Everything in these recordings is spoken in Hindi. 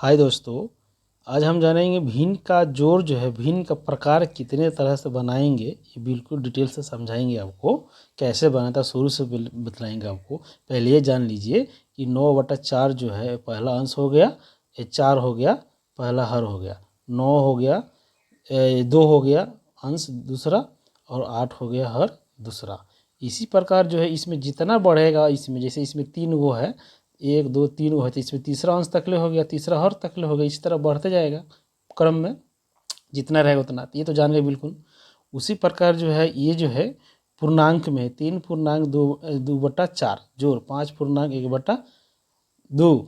हाय दोस्तों, आज हम जानेंगे भिन्न का जोड़ जो है भिन्न का प्रकार कितने तरह से बनाएंगे। ये बिल्कुल डिटेल से समझाएंगे आपको कैसे बनाता है, शुरू से बतलाएंगे आपको। पहले ये जान लीजिए कि 9/4 जो है पहला अंश हो गया, ये 4 हो गया, पहला हर हो गया, 9 हो गया, 2 हो गया अंश दूसरा, और 8 हो गया हर दूसरा। इसी प्रकार जो है इसमें जितना बढ़ेगा, इसमें जैसे इसमें 3 गो है, 1 2 3 गो है, तो इसमें तीसरा अंश तकले हो गया, तीसरा हर तकले हो गया। इसी तरह बढ़ते जाएगा क्रम में, जितना रहेगा उतना। ये तो जान गए बिल्कुल। उसी प्रकार जो है ये जो है पूर्णांक में 3 पूर्णांक 2/4 जोड़ 5 पूर्णांक 1/2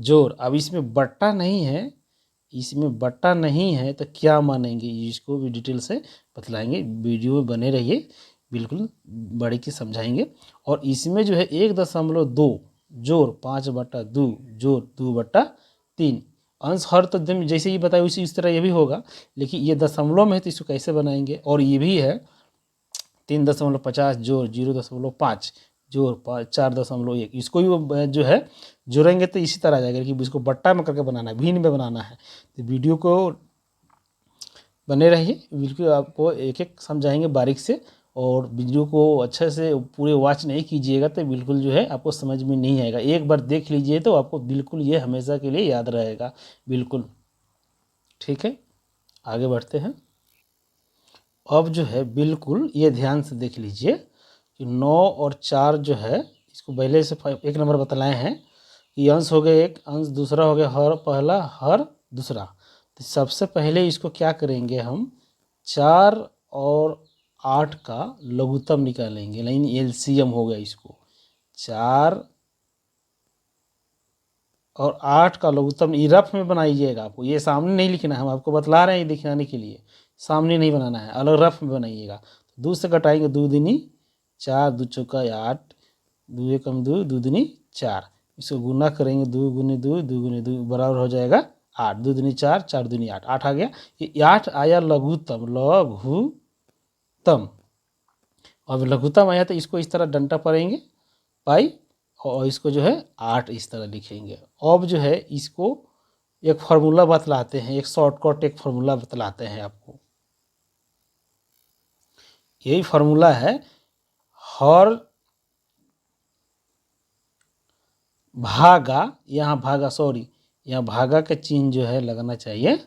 जोड़। अब इसमें बट्टा नहीं है, इसमें बट्टा नहीं है तो क्या मानेंगे, इसको भी डिटेल से बतलाएंगे। वीडियो में बने रहिए, बिल्कुल बड़े की समझाएंगे। और इसमें जो है 1.2 जोड़ 5/2 जोड़ 2/3 अंश हर, तो जैसे ही बताया उसी इस तरह ये भी होगा, लेकिन ये दशमलव में है तो इसको कैसे बनाएंगे। और ये भी है 3.50 जोड़ 0.5 जोड़ 4.1, इसको भी जो है जोड़ेंगे तो इसी तरह आ जाएगा। कि इसको बट्टा में करके बनाना है, भिन्न में बनाना है। तो वीडियो को बने रहिए, बिल्कुल आपको एक एक समझाएंगे बारीक से। और वीडियो को अच्छे से पूरे वॉच नहीं कीजिएगा तो बिल्कुल जो है आपको समझ में नहीं आएगा। एक बार देख लीजिए तो आपको बिल्कुल ये हमेशा के लिए याद रहेगा, बिल्कुल। ठीक है, आगे बढ़ते हैं। अब जो है बिल्कुल ये ध्यान से देख लीजिए कि 9 और 4 जो है, इसको पहले से 1 नंबर बतलाए हैं कि अंश हो गया, एक अंश दूसरा हो गया हर पहला हर दूसरा। तो सबसे पहले इसको क्या करेंगे हम, 4 और 8 का लघुत्तम निकालेंगे, लेकिन एलसीएम हो गया इसको। 4 और 8 का लघुत्तम ये रफ में बनाइएगा, आपको ये सामने नहीं लिखना है, हम आपको बतला रहे हैं दिखाने के लिए। सामने नहीं बनाना है, अलग रफ में बनाइएगा। 2 से घटाएंगे 2 दूनी 4, 2 चौका 8, 2 एकम 2, 2 दूनी 4। इसको गुना करेंगे 2 गुने 2, 2 गुने 2 बराबर हो जाएगा 8। 2 दूनी 4, 4 दूनी 8, 8 आ गया। ये 8 आया लघुत्तम, लघुत्तम। अब लघुत्तम आया तो इसको इस तरह डंटा पड़ेंगे पाई, और इसको जो है 8 इस तरह लिखेंगे। अब जो है इसको एक फार्मूला बतलाते हैं, एक शॉर्टकट एक फार्मूला बतलाते हैं आपको। यही फार्मूला है, हर भागा, यहाँ भागा सॉरी, यहाँ भागा का चिन्ह जो है लगना चाहिए,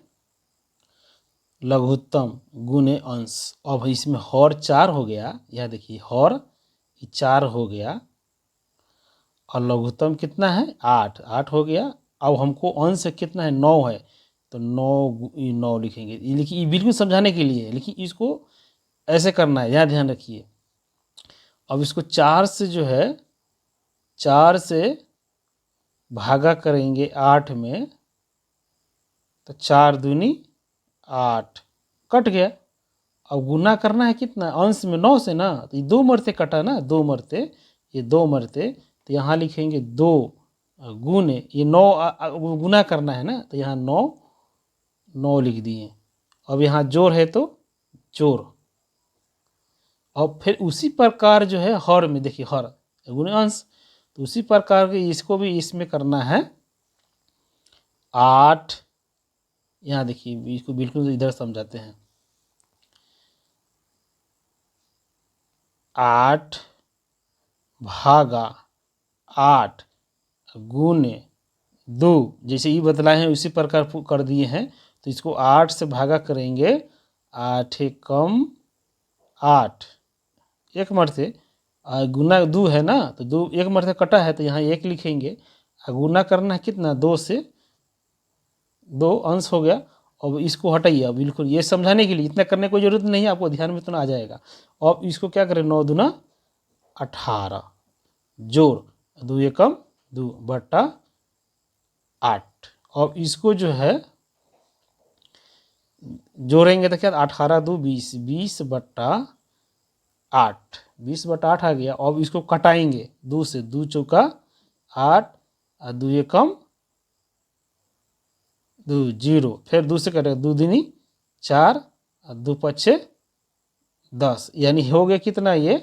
लघुत्तम गुने अंश। अब इसमें हर 4 हो गया, यह देखिए हर 4 हो गया, और लघुत्तम कितना है 8, 8 हो गया। अब हमको अंश कितना है 9 है, तो 9 लिखेंगे। ये लिखिए, बिल्कुल समझाने के लिए, लेकिन इसको ऐसे करना है, यहाँ ध्यान रखिए। अब इसको 4 से जो है 4 से भागा करेंगे 8 में, तो 4 दूनी 8 कट गया। अब गुना करना है कितना, अंश में 9 से ना, तो ये 2 मरते कटा ना, 2 मरते, ये 2 मरते, तो यहाँ लिखेंगे 2 गुने ये 9 गुना करना है ना, तो यहाँ 9 लिख दिए। अब यहाँ जोड़ है तो जोड़। अब फिर उसी प्रकार जो है हर में देखिए, हर गुने अंश, तो उसी प्रकार के इसको भी इसमें करना है 8। यहाँ देखिए इसको बिल्कुल इधर समझाते हैं, 8 भागा 8 गुने 2, जैसे ये बतलाए हैं उसी प्रकार कर दिए हैं। तो इसको 8 से भागा करेंगे, 8 कम 8 एक मरते, गुना 2 है ना, तो 2 एक मरते कटा है, तो यहाँ 1 लिखेंगे। गुना करना है कितना, 2 से, 2 अंश हो गया। अब इसको हटाइए, बिल्कुल ये समझाने के लिए, इतना करने की कोई जरूरत नहीं है, आपको ध्यान में इतना आ जाएगा। अब इसको क्या करें, 9 दूना 18 जोड़ 2 एकम 2 बट्टा 8। अब इसको जो है जोड़ेंगे तो क्या, 18 2 20, 20/8, 20/8 आ गया। अब इसको कटाएंगे 2 से, 2 चौका 8, और 2 एकम 2 0, फिर 2 से कटेगा 2 दूनी 4, और 2 पच्छे 10, यानी हो गया कितना ये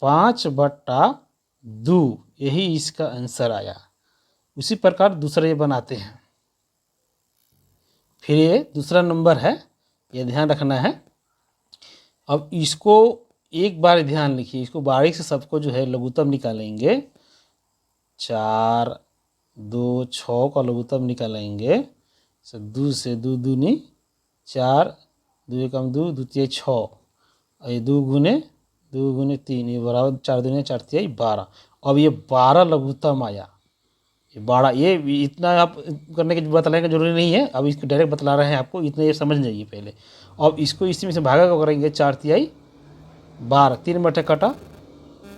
5/2। यही इसका आंसर आया। उसी प्रकार दूसरा ये बनाते हैं। फिर ये दूसरा नंबर है, ये ध्यान रखना है। अब इसको एक बार ध्यान लिखिए, इसको बारीक से सबको जो है लघुत्तम निकालेंगे। 4 2 6 का लघुत्तम निकालेंगे। दो से दो दूनी 4, 2 एकम 2, 2 तिहाई 6, ये 2 गुने 3, ये बराबर 4 दूनी 4 तिहाई 12। अब ये 12 लघुत्तम आया। ये 12, ये इतना आप करने की बतलाने की जरूरी नहीं है, अब इसको डायरेक्ट बतला रहे हैं आपको, इतना ये समझ जाइए पहले। अब इसको इसी में से भागा को करेंगे, 4 तिहाई 12, 3 मरते कटा,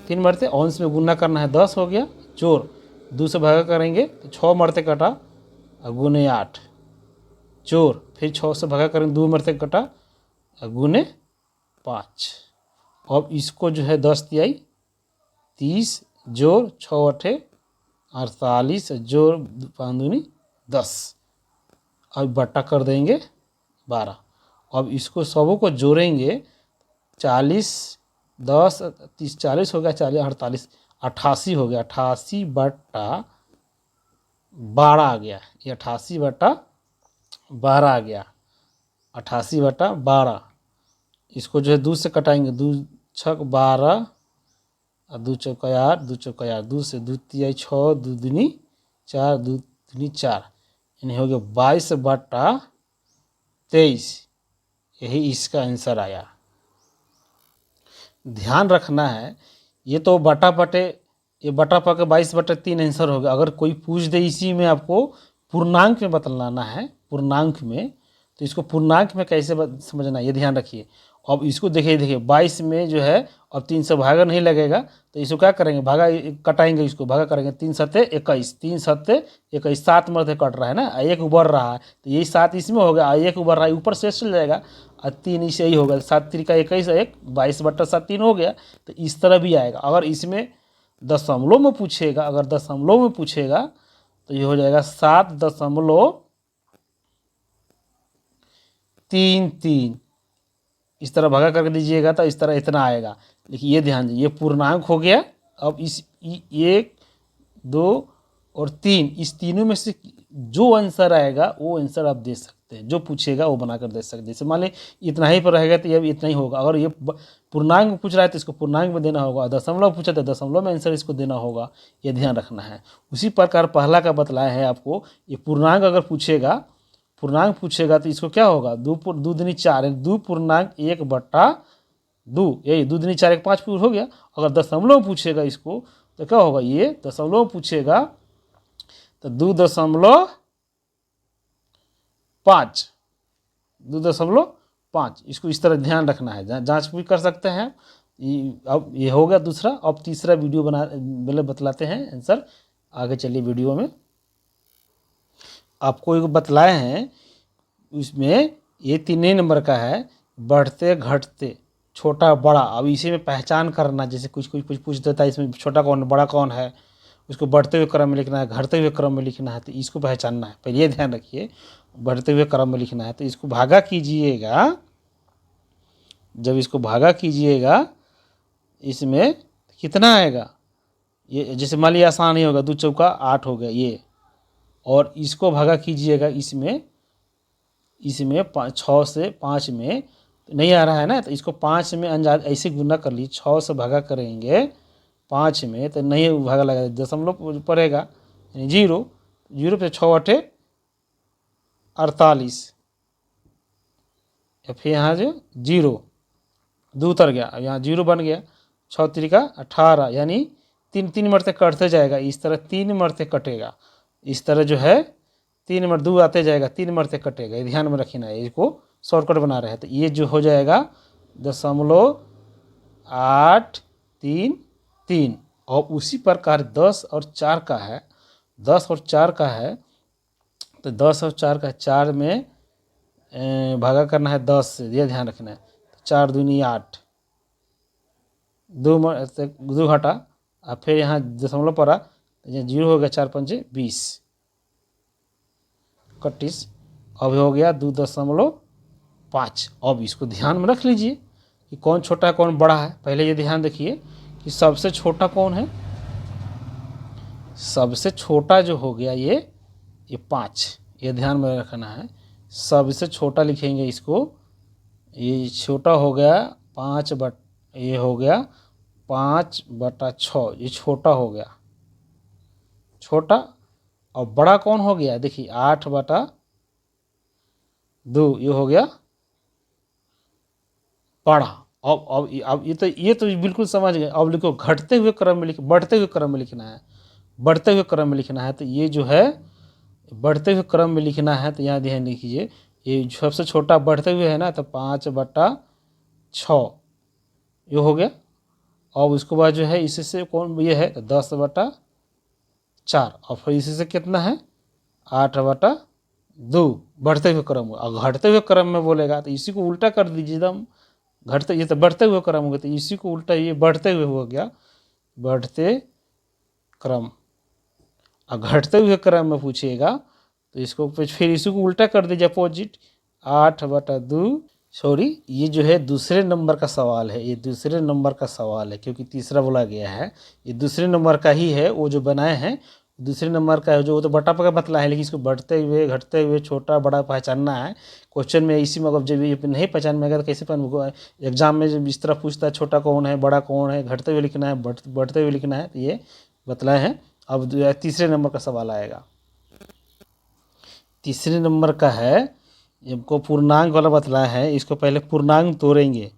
3 मरते अंश में गुना करना है, 10 हो गया। जोर 2 से भागा करेंगे तो 6 मरते कटा और गुने 8, जोर फिर 6 से भागा करेंगे, 2 मरते कटा और गुने 5। अब इसको जो है 10 तिहाई 30, जोर 6 अठे 48, जोर 5 दूनी 10, अब बट्टा कर देंगे 12। अब इसको सबों को जोड़ेंगे, 40 10 30 40 हो गया, 40 48 88 हो गया, 88 बट्टा 12 आ गया। ये 88 बट्टा 12 आ गया, 88 बट्टा 12। इसको जो है 2 से कटाएंगे, 2 छक 12 और 2 चौका 8, 2 चौका 8, 2 से 2 तिहाई 6, 2 दूनी 4, 2 दूनी 4, यानी हो गया 22 बट्टा 23। यही इसका आंसर आया। ध्यान रखना है, ये तो बटा बटे, ये बटा पा के 22 बटे 3 आंसर हो गया। अगर कोई पूछ दे इसी में आपको पूर्णांक में बतलाना है, पूर्णांक में, तो इसको पूर्णांक में कैसे समझना है ये ध्यान रखिए। अब इसको देखिए 22 में जो है अब 3 से भागा नहीं लगेगा, तो इसको क्या करेंगे, भागा कटाएंगे, इसको भागा करेंगे, 3 सत्ते 21, 3 सत्ते 21, 7 मरते कट रहा है ना, एक उबर रहा है, तो यही 7 इसमें हो गया, एक उबर रहा है, ऊपर शेष चल जाएगा और 3 इसे ही होगा, 7 3 का 21, 22 बट्टा 7 3 हो गया। तो इस तरह भी आएगा। अगर इसमें दशमलव में पूछेगा, अगर दशमलव में पूछेगा तो ये हो जाएगा 7.33। इस तरह भागा करके दीजिएगा तो इस तरह इतना आएगा। देखिए ये ध्यान दीजिए, ये पूर्णांक हो गया। अब इस 1 2 और 3, इस तीनों में से जो आंसर आएगा वो आंसर आप दे सकते हैं, जो पूछेगा वो बनाकर दे सकते हैं। जैसे मान ली इतना ही पर रहेगा तो ये इतना ही होगा। अगर ये पूर्णांक में पूछ रहा है तो इसको पूर्णांक में देना होगा, दशमलव पूछा तो दशमलव में आंसर इसको देना होगा, ये ध्यान रखना है। उसी प्रकार पहला का बतलाया है आपको, ये पूर्णांक अगर पूछेगा, पूर्णांक पूछेगा तो इसको क्या होगा, 2 दूनी 4, 2 पूर्णांक 1 बट्टा 2, यही 2 दूनी 4 1 5 पूर्ण हो गया। अगर दशमलव पूछेगा इसको तो क्या होगा, ये दशमलव पूछेगा तो 2.5, 2.5। इसको इस तरह ध्यान रखना है, जांच भी कर सकते हैं। अब ये हो गया दूसरा। अब तीसरा वीडियो पहले बतलाते हैं आंसर, आगे चलिए वीडियो में। आपको एक बतलाए हैं, उसमें ये 3 नंबर का है, बढ़ते घटते छोटा बड़ा। अब इसी में पहचान करना, जैसे कुछ पूछ देता है इसमें छोटा कौन बड़ा कौन है, उसको बढ़ते हुए क्रम में लिखना है, घटते हुए क्रम में लिखना है, तो इसको पहचानना है। पहले ये ध्यान रखिए, बढ़ते हुए क्रम में लिखना है। तो इसको भागा कीजिएगा, जब इसको भागा कीजिएगा इसमें कितना आएगा, ये जैसे मान लिया आसान ही होगा, 2 चौका 8 हो गया ये। और इसको भागा कीजिएगा इसमें 6 से 5 में नहीं आ रहा है ना, तो इसको 5 में अंदाज ऐसे गुना कर लीजिए। 6 से भागा करेंगे 5 में तो नहीं भागा लगा, दशमलव पड़ेगा, यानी 0 0 पे 6 8 48, या फिर यहाँ जो 0 2 उतर गया, अब यहाँ 0 बन गया, 6 3 का 18, यानी 3 मरते कटते जाएगा। इस तरह 3 मरते कटेगा, इस तरह जो है 3 मर 2 आते जाएगा, 3 मरते कटेगा, ये ध्यान में रखना है। इसको शॉर्टकट बना रहे हैं, तो ये जो हो जाएगा 0.833। और उसी प्रकार 10 और 4 का है, 10 और 4 का है, तो 10 और 4 का 4 में भागा करना है 10 से, ये ध्यान रखना है। 4 दूनी 8, 2 घटा, और फिर यहाँ दशमलव पड़ा, यहाँ 0 हो गया, 4 पंचे 20 31। अब हो गया 2.5। अब इसको ध्यान में रख लीजिए कि कौन छोटा है कौन बड़ा है। पहले ये ध्यान रखिए कि सबसे छोटा कौन है, सबसे छोटा जो हो गया ये 5, ये ध्यान में रखना है। सबसे छोटा लिखेंगे इसको, ये छोटा हो गया 5 बट, ये हो गया 5/6, ये छोटा हो गया, छोटा। और बड़ा कौन हो गया, देखिए 8/2, ये हो गया बड़ा। अब ये तो बिल्कुल समझ गए। अब लिखो घटते हुए क्रम में बढ़ते हुए क्रम में लिखना है, बढ़ते हुए क्रम में लिखना है। तो ये जो है बढ़ते हुए क्रम में लिखना है, तो यहाँ ध्यान लिखिए, ये सबसे छोटा बढ़ते हुए है ना, तो 5/6 ये हो गया। अब उसके बाद जो है इसी से कौन ये है, तो 10/4, और फिर इसी से कितना है 8/2 बढ़ते हुए क्रम। और घटते हुए क्रम में बोलेगा तो इसी को उल्टा कर दीजिए एकदम, घटते, ये तो बढ़ते हुए क्रम हो गया, तो इसी को उल्टा, ये बढ़ते हुए हो गया, बढ़ते क्रम। और घटते हुए क्रम में पूछिएगा तो इसको फिर इसी को उल्टा कर दीजिए अपोजिट, 8/2। सॉरी, ये जो है दूसरे नंबर का सवाल है, ये दूसरे नंबर का सवाल है, क्योंकि तीसरा बोला गया है, ये दूसरे नंबर का ही है। वो जो बनाए हैं दूसरे नंबर का है, जो वो तो बटा पका बतला है, लेकिन इसको बढ़ते हुए घटते हुए छोटा बड़ा पहचानना है। क्वेश्चन में इसी में, अगर जब ये नहीं पहचान में आएगा तो कैसे पहचान, एग्जाम में जब इस तरह पूछता है छोटा कौन है बड़ा कौन है, घटते हुए लिखना है बढ़ते हुए लिखना है, तो ये बतलाए हैं। अब तीसरे नंबर का सवाल आएगा। तीसरे नंबर का है, हमको पूर्णांक वाला बतलाया है, इसको पहले पूर्णांक तोड़ेंगे।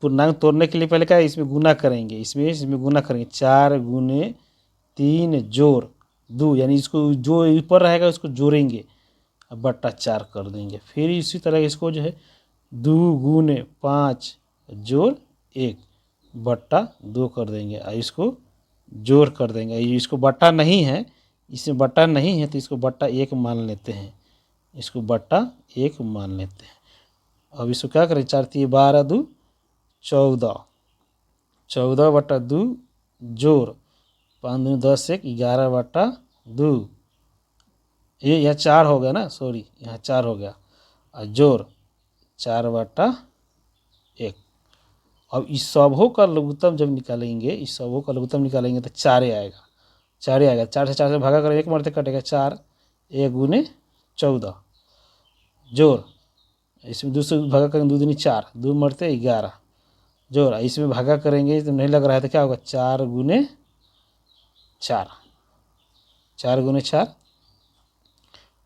पूर्णांक तोड़ने के लिए पहले क्या है, इसमें गुना करेंगे, इसमें गुना करेंगे, 4×3 जोड़ 2, यानी इसको जो ऊपर रहेगा उसको जोड़ेंगे, अब बट्टा 4 कर देंगे। फिर इसी तरह इसको जो है 2×5 जोड़ 1 बट्टा 2 कर देंगे, और इसको जोड़ कर देंगे। इसको बट्टा नहीं है, इसमें बट्टा नहीं है, तो इसको बट्टा 1 मान लेते हैं, इसको बट्टा 1 मान लेते हैं। अब इसको क्या करें, 4×3 12, 2 14, 14/2 जोड़ 5×2 10, 1 11/2, ये यहाँ 4 हो गया ना, सॉरी यहाँ 4 हो गया, और जोड़ 4/1। अब इस सबों का लघुत्तम जब निकालेंगे, इस सबों का लघुत्तम निकालेंगे तो 4 आएगा, 4 आएगा। 4 से 4 से भागा करें, 1 मरते कटेगा, 4 1×14 जोड़, इसमें 2 से भागा करेंगे, 2 दूनी 4, 2 मरते 11 जोड़, इसमें भागा करेंगे तो नहीं लग रहा है, तो क्या होगा 4×4, 4×4।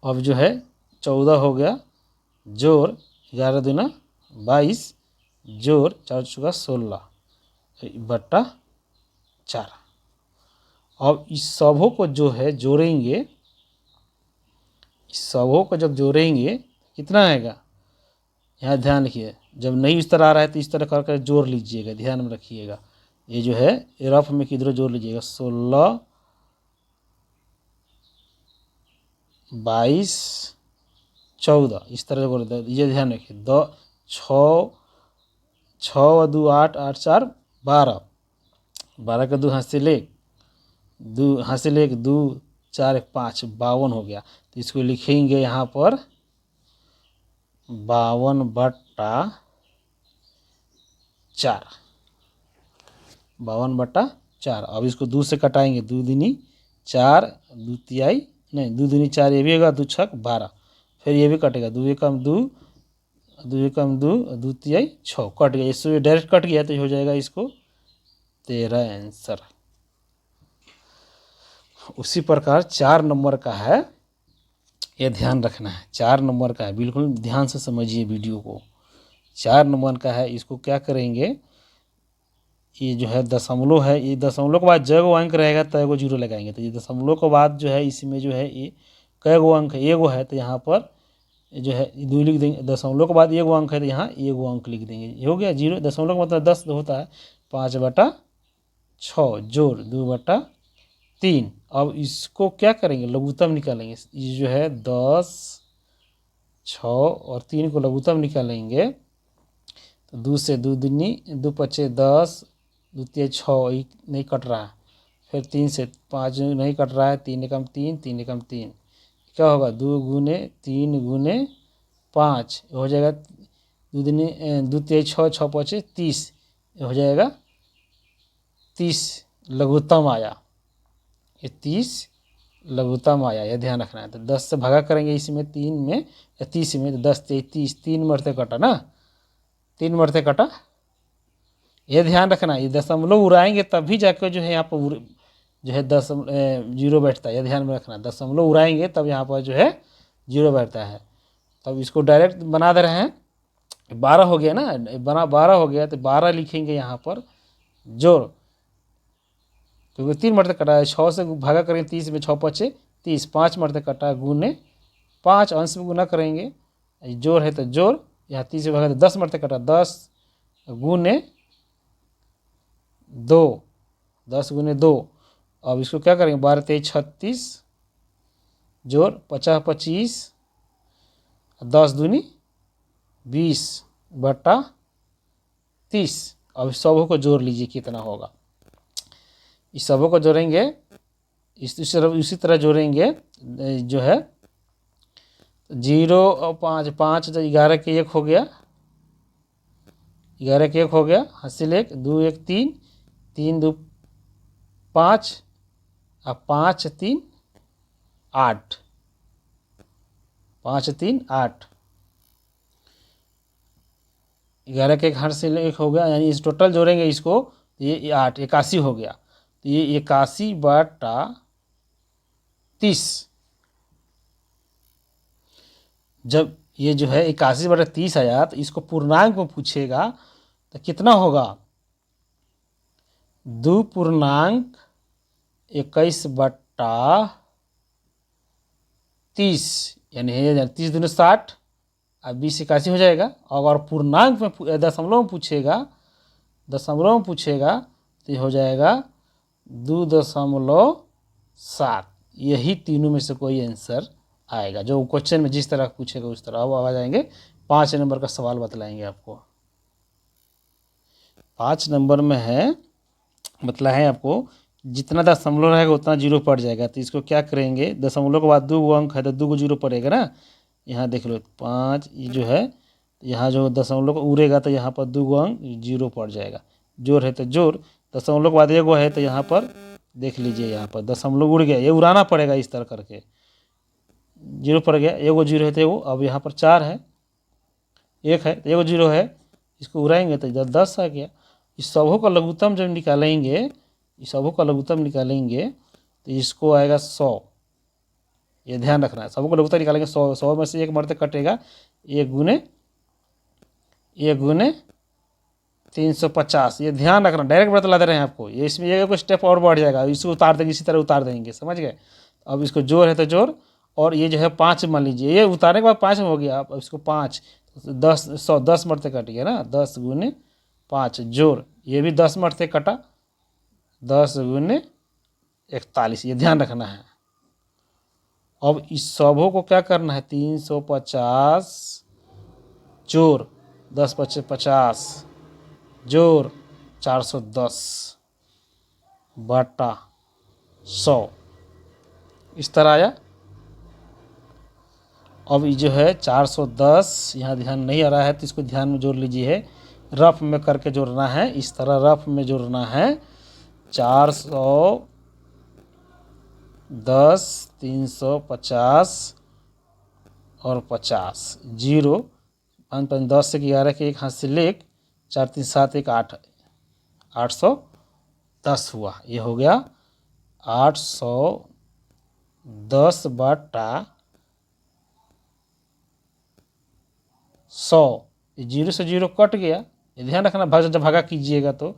अब जो है 14 हो गया, जोड़ 11 दूना 22 जोड़ 4 चुका 16 बट्टा 4। अब इस सबों को जो है जोड़ेंगे, इस सबों को जब जोड़ेंगे कितना आएगा, यहाँ ध्यान रखिए, जब नहीं इस तरह आ रहा है तो इस तरह करके जोड़ लीजिएगा, ध्यान में रखिएगा। ये जो है रफ में किधर जोड़ लीजिएगा, 16 22 14, इस तरह जोड़ दे, ये ध्यान रखिए। 6 और 2 8, 8 4 12, 12 का 2 हासिल 1, 2 हासिल 1, 2 4 1 5, 52 हो गया। तो इसको लिखेंगे यहाँ पर 52/4, 52/4। अब इसको 2 से कटाएंगे, 2 दूनी 4, 2 तिहाई नहीं, 2 दूनी 4, ये भी होगा, 2 छक 12, फिर ये भी कटेगा, 2 एकम 2, 2 एकम 2, 2 तिहाई 6, कट गया, इससे डायरेक्ट कट गया, तो हो जाएगा इसको 13 आंसर। उसी प्रकार 4 नंबर का है, ये ध्यान रखना है, 4 नंबर का है, बिल्कुल ध्यान से समझिए वीडियो को। 4 नंबर का है, इसको क्या करेंगे, ये जो है दशमलव है, ये दशमलव के बाद जगह अंक रहेगा तो एगो जीरो लगाएंगे, तो ये दशमलव के बाद जो है इसमें जो है ये कैगो अंक है, एगो है, तो यहाँ पर जो है 2 लिख देंगे, दशमलव के बाद एगो अंक है तो यहाँ एगो अंक लिख देंगे, ये हो गया जीरो। दशमलव का मतलब 10 होता है, 5/6 जोड़ 2/3। अब इसको क्या करेंगे, लघुत्तम निकालेंगे, ये जो है 10 6 और 3 को लघुत्तम निकालेंगे, तो 2 से 2 दूनी 2 5 10, 2 3 6 नहीं कट रहा है, फिर 3 से 5 नहीं कट रहा है, 3 एकम 3, 3 एकम 3, क्या होगा 2×3×5 हो जाएगा, 2 दूनी 2 3 6, 6 5 30, हो जाएगा 30 लघुत्तम आया। ये 30 लघुत्तम आया, यह ध्यान रखना है। तो 10 से भागा करेंगे इसमें 3 में या 30 में, तो 10 से 30, 3 मरते कटा ना, 3 मरते कटा। ये ध्यान रखना, ये दशमलव उड़ाएंगे तभी जाकर जो है यहाँ पर जो है जीरो बैठता है। यह ध्यान में रखना, दशमलव उड़ाएंगे तब यहाँ पर जो है जीरो बैठता है। तब इसको डायरेक्ट बना दे रहे हैं। 12 हो गया ना, 12 हो गया तो 12 लिखेंगे यहाँ पर जोड़, क्योंकि 3 मरते कटा है। 6 से भागा करेंगे 30 में, 6 पचे 30, 5 मरते कटा गुने 5, अंश में गुना करेंगे, जोड़ है तो जोड़, यहाँ 30 से भागा तो 10 मरते कटा 10 गुने 2, 10 गुने 2। अब इसको क्या करेंगे, 12 23 36 जोड़ 50 25, 10 दूनी 20 बटा 30। अब सबों को जोड़ लीजिए कितना होगा। इस सबों को जोड़ेंगे, इसी तरह जोड़ेंगे जो है 0 और 5, 5 तो 11 के 1 हो गया, 11 के 1 हो गया, हासिल 1, 2 1 3, 3 2 5, अब 5 3 8, 5 3 8, 11 के 1 हासिल 1 हो गया, यानी इस टोटल जोड़ेंगे इसको तो ये 8 81 हो गया। तो ये 81 बटा 30, जब ये जो है 81 बटा 30 आया तो इसको पूर्णांक में पूछेगा तो कितना होगा, 2 पूर्णांक 21 बटा 30, यानी 30 दूनी 60, अब 20 81 हो जाएगा। अगर पूर्णांक में दशमलव में पूछेगा, तो ये हो जाएगा 2.7। यही तीनों में से कोई आंसर आएगा जो क्वेश्चन में जिस तरह पूछेगा उस तरह। अब आ जाएंगे 5 नंबर का सवाल बतलाएंगे आपको। 5 नंबर में है, मतलब है आपको जितना दशमलव रहेगा उतना जीरो पड़ जाएगा। तो इसको क्या करेंगे, दशमलव के बाद 2 अंक है तो 2 जीरो पड़ेगा ना। यहाँ देख लो 5, ये जो है यहाँ जो दशमलव उड़ेगा तो यहाँ पर 2 अंक जीरो पड़ जाएगा। जोड़ है तो जोड़, दशमलव के बाद 1 है तो यहाँ पर देख लीजिए, यहाँ पर दशमलव उड़ गया, ये उड़ाना पड़ेगा इस तरह करके, जीरो पड़ गया, 1 जीरो है तो 1, अब यहाँ पर 4 है, 1 है तो 1 जीरो है, इसको उड़ाएंगे तो इधर 10 आ गया। इस सबों का लघुत्तम जब निकालेंगे, तो इसको आएगा 100। ये ध्यान रखना है, सबों का लघुत्तम निकालेंगे 100, 100 में से 1 मरते कटेगा, 1 गुने 350। ये ध्यान रखना, डायरेक्ट बतला दे रहे हैं आपको। ये इसमें एक स्टेप और बढ़ जाएगा, इसको उतार देंगे, इसी तरह उतार देंगे, समझ गए। अब इसको जोड़ है तो जोड़, और ये जो है 5 मान लीजिए, ये उतारने के बाद 5 हो गया। अब इसको 5 10 100 10 मरते कट गया ना, 10 गुने 5 जोड़, ये भी 10 मरते कटा, 10 गुने 41। ये ध्यान रखना है। अब इस सबों को क्या करना है, 350 जोड़ 10 25 50 जोड़ 410 बटा 100, इस तरह आया। अब ये जो है 410, यहाँ ध्यान नहीं आ रहा है तो इसको ध्यान में जोड़ लीजिए, रफ में करके जोड़ना है, इस तरह रफ में जोड़ना है। 410 350 और 50, जीरो 5 5 10 से 11 के 1 हाथ से लेक, 4 3 7 1 8, 810 हुआ। ये हो गया 810 बटा 100। ये जीरो से जीरो कट गया, ये ध्यान रखना, जब भागा कीजिएगा तो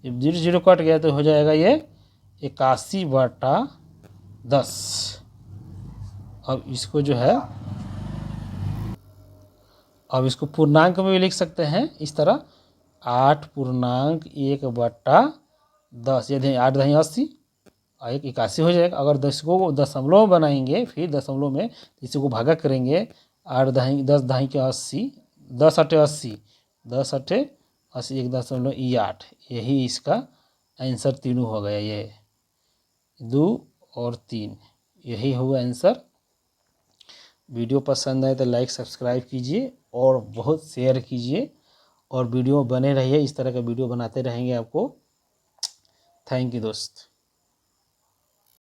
जब जीरो जीरो कट गया तो हो जाएगा ये 81 बटा 10। अब इसको जो है, अब इसको पूर्णांक में भी लिख सकते हैं इस तरह, 8 पूर्णांक 1 बटा 10, ये 8 10 80, 1 81 हो जाएगा। अगर 10 को दशमलव बनाएंगे, फिर दशमलव में इसी को भागा करेंगे, 8 10 10 के 80, 10 8 80, 10 8 80, 1.8, यही इसका आंसर तीनों हो गया। ये 2 और 3, यही हुआ आंसर। वीडियो पसंद आए तो लाइक सब्सक्राइब कीजिए और बहुत शेयर कीजिए, और वीडियो बने रहिए, इस तरह का वीडियो बनाते रहेंगे आपको। थैंक यू दोस्त।